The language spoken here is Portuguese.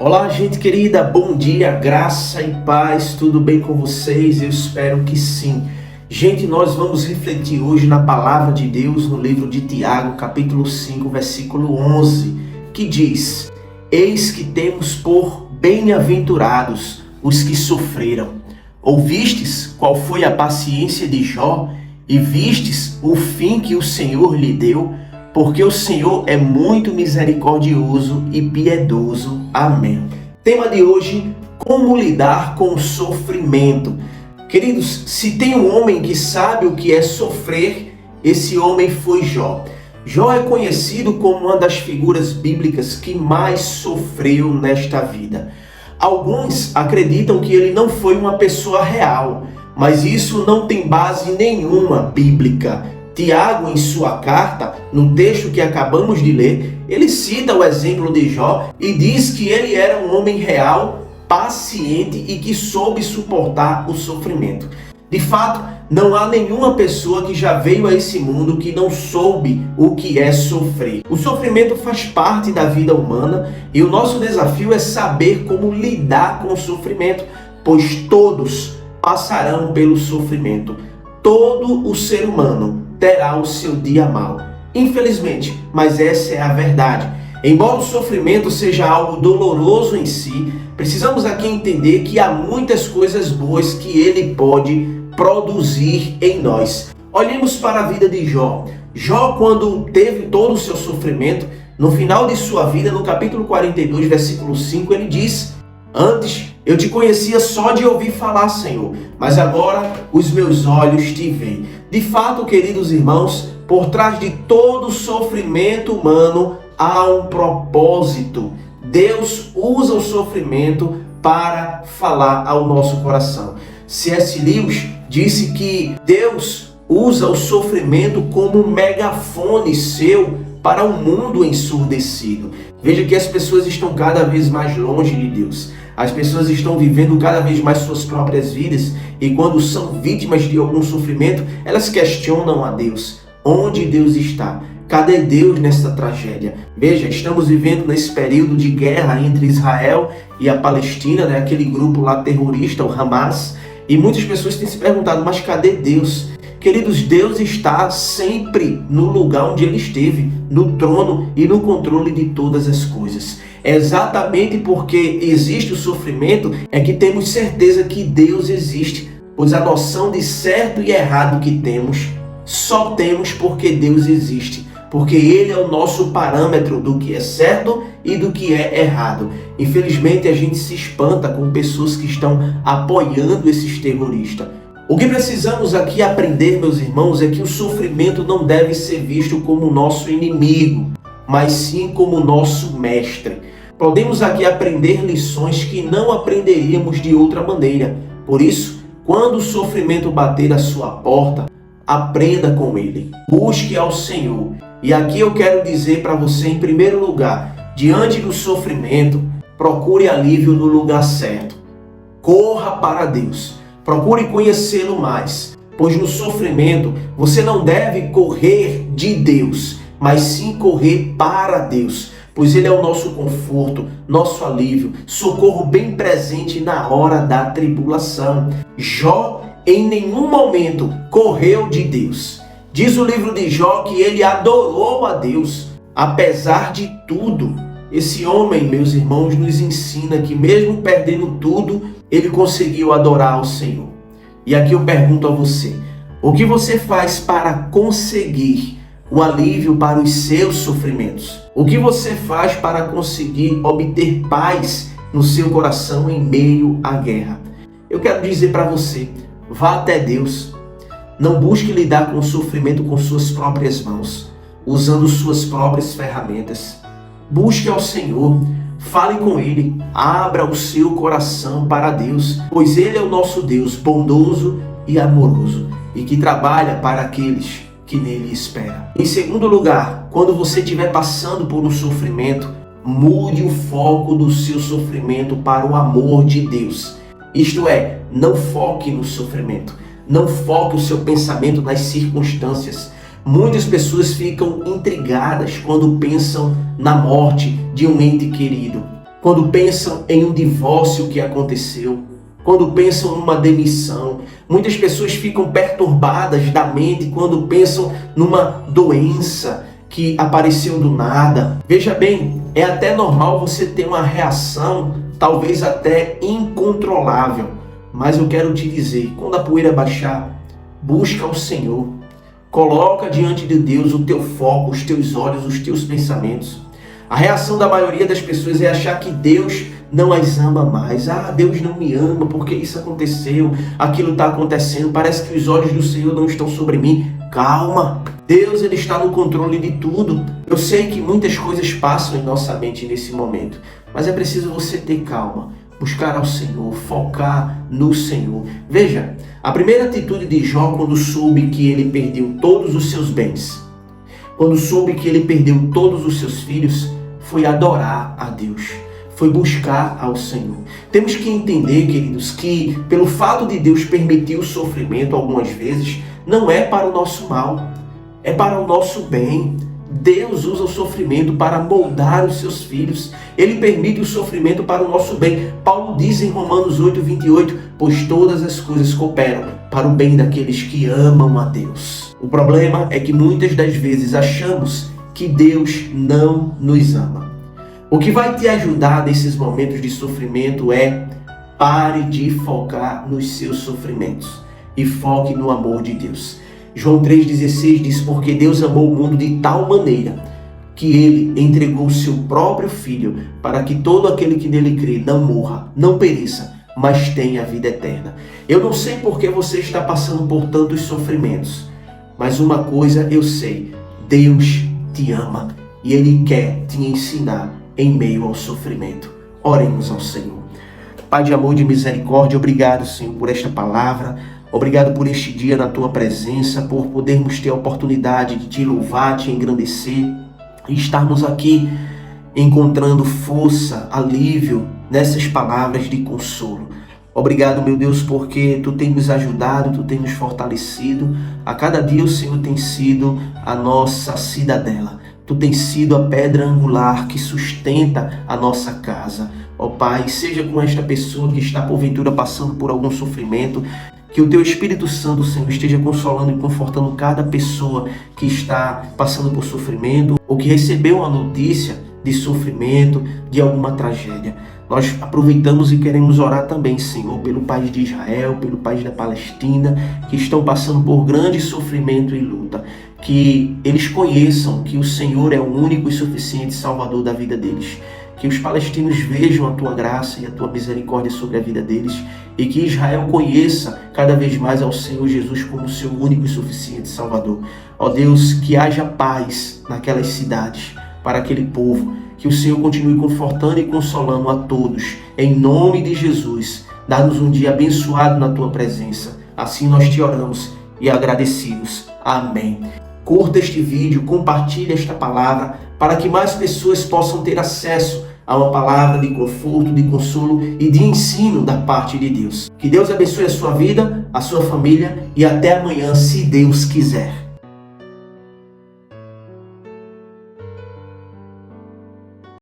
Olá, gente querida, bom dia, graça e paz, tudo bem com vocês? Eu espero que sim. Gente, nós vamos refletir hoje na palavra de Deus no livro de Tiago, capítulo 5, versículo 11, que diz: Eis que temos por bem-aventurados os que sofreram. Ouvistes qual foi a paciência de Jó e vistes o fim que o Senhor lhe deu? Porque o Senhor é muito misericordioso e piedoso. Amém. Tema de hoje: como lidar com o sofrimento. Queridos, se tem um homem que sabe o que é sofrer, esse homem foi Jó. Jó é conhecido como uma das figuras bíblicas que mais sofreu nesta vida. Alguns acreditam que ele não foi uma pessoa real, mas isso não tem base nenhuma bíblica. Tiago, em sua carta, no texto que acabamos de ler, ele cita o exemplo de Jó e diz que ele era um homem real, paciente e que soube suportar o sofrimento. De fato, não há nenhuma pessoa que já veio a esse mundo que não soube o que é sofrer. O sofrimento faz parte da vida humana e o nosso desafio é saber como lidar com o sofrimento, pois todos passarão pelo sofrimento. Todo o ser humano terá o seu dia mau. Infelizmente, mas essa é a verdade. Embora o sofrimento seja algo doloroso em si, precisamos aqui entender que há muitas coisas boas que ele pode produzir em nós. Olhemos para a vida de Jó. Jó, quando teve todo o seu sofrimento, no final de sua vida, no capítulo 42, versículo 5, ele diz: Antes eu te conhecia só de ouvir falar, Senhor, mas agora os meus olhos te veem. De fato, queridos irmãos, por trás de todo sofrimento humano há um propósito. Deus usa o sofrimento para falar ao nosso coração. C.S. Lewis disse que Deus usa o sofrimento como um megafone seu para um mundo ensurdecido. Veja que as pessoas estão cada vez mais longe de Deus. As pessoas estão vivendo cada vez mais suas próprias vidas e quando são vítimas de algum sofrimento, elas questionam a Deus. Onde Deus está? Cadê Deus nessa tragédia? Veja, estamos vivendo nesse período de guerra entre Israel e a Palestina, aquele grupo lá terrorista, o Hamas, e muitas pessoas têm se perguntado, mas cadê Deus? Queridos, Deus está sempre no lugar onde Ele esteve, no trono e no controle de todas as coisas. É exatamente porque existe o sofrimento é que temos certeza que Deus existe, pois a noção de certo e errado que temos, só temos porque Deus existe, porque Ele é o nosso parâmetro do que é certo e do que é errado. Infelizmente, a gente se espanta com pessoas que estão apoiando esses terroristas. O que precisamos aqui aprender, meus irmãos, é que o sofrimento não deve ser visto como nosso inimigo, mas sim como nosso mestre. Podemos aqui aprender lições que não aprenderíamos de outra maneira. Por isso, quando o sofrimento bater a sua porta, aprenda com ele. Busque ao Senhor. E aqui eu quero dizer para você, em primeiro lugar, diante do sofrimento, procure alívio no lugar certo. Corra para Deus. Procure conhecê-lo mais, pois no sofrimento você não deve correr de Deus, mas sim correr para Deus, pois Ele é o nosso conforto, nosso alívio, socorro bem presente na hora da tribulação. Jó em nenhum momento correu de Deus. Diz o livro de Jó que ele adorou a Deus, apesar de tudo. Esse homem, meus irmãos, nos ensina que mesmo perdendo tudo, ele conseguiu adorar ao Senhor. E aqui eu pergunto a você, o que você faz para conseguir o alívio para os seus sofrimentos? O que você faz para conseguir obter paz no seu coração em meio à guerra? Eu quero dizer para você, vá até Deus. Não busque lidar com o sofrimento com suas próprias mãos, usando suas próprias ferramentas. Busque ao Senhor, fale com Ele, abra o seu coração para Deus, pois Ele é o nosso Deus bondoso e amoroso e que trabalha para aqueles que nele esperam. Em segundo lugar, quando você estiver passando por um sofrimento, mude o foco do seu sofrimento para o amor de Deus. Isto é, não foque no sofrimento, não foque o seu pensamento nas circunstâncias. Muitas pessoas ficam intrigadas quando pensam na morte de um ente querido. quando pensam em um divórcio que aconteceu, quando pensam numa demissão. Muitas pessoas ficam perturbadas da mente quando pensam numa doença que apareceu do nada. Veja bem, é até normal você ter uma reação, talvez até incontrolável. Mas eu quero te dizer, quando a poeira baixar, busca o Senhor. Coloca diante de Deus o teu foco, os teus olhos, os teus pensamentos. A reação da maioria das pessoas é achar que Deus não as ama mais. Deus não me ama porque isso aconteceu, aquilo está acontecendo, parece que os olhos do Senhor não estão sobre mim. Calma, Deus ele está no controle de tudo. Eu sei que muitas coisas passam em nossa mente nesse momento, mas é preciso você ter calma, buscar ao Senhor, focar no Senhor. Veja, a primeira atitude de Jó quando soube que ele perdeu todos os seus bens, quando soube que ele perdeu todos os seus filhos, foi adorar a Deus, foi buscar ao Senhor. Temos que entender, queridos, que pelo fato de Deus permitir o sofrimento algumas vezes, não é para o nosso mal, é para o nosso bem. Deus usa o sofrimento para moldar os seus filhos. Ele permite o sofrimento para o nosso bem. Paulo diz em Romanos 8:28, pois todas as coisas cooperam para o bem daqueles que amam a Deus. O problema é que muitas das vezes achamos que Deus não nos ama. O que vai te ajudar nesses momentos de sofrimento é pare de focar nos seus sofrimentos e foque no amor de Deus. João 3,16 diz, porque Deus amou o mundo de tal maneira que Ele entregou o seu próprio Filho para que todo aquele que nele crê não morra, não pereça, mas tenha a vida eterna. Eu não sei por que você está passando por tantos sofrimentos, mas uma coisa eu sei, Deus te ama e Ele quer te ensinar em meio ao sofrimento. Oremos ao Senhor. Pai de amor e de misericórdia, obrigado, Senhor, por esta palavra. Obrigado por este dia na Tua presença, por podermos ter a oportunidade de Te louvar, Te engrandecer e estarmos aqui encontrando força, alívio nessas palavras de consolo. Obrigado, meu Deus, porque Tu tem nos ajudado, Tu tem nos fortalecido. A cada dia o Senhor tem sido a nossa cidadela. Tu tens sido a pedra angular que sustenta a nossa casa. Ó Pai, seja com esta pessoa que está porventura passando por algum sofrimento, que o Teu Espírito Santo, Senhor, esteja consolando e confortando cada pessoa que está passando por sofrimento ou que recebeu a notícia de sofrimento, de alguma tragédia. Nós aproveitamos e queremos orar também, Senhor, pelo país de Israel, pelo país da Palestina, que estão passando por grande sofrimento e luta. Que eles conheçam que o Senhor é o único e suficiente Salvador da vida deles. Que os palestinos vejam a Tua graça e a Tua misericórdia sobre a vida deles e que Israel conheça cada vez mais ao Senhor Jesus como seu único e suficiente Salvador. Ó Deus, que haja paz naquelas cidades para aquele povo, que o Senhor continue confortando e consolando a todos. Em nome de Jesus, dá-nos um dia abençoado na Tua presença. Assim nós Te oramos e agradecidos. Amém. Curta este vídeo, compartilhe esta palavra para que mais pessoas possam ter acesso a uma palavra de conforto, de consolo e de ensino da parte de Deus. Que Deus abençoe a sua vida, a sua família e até amanhã, se Deus quiser.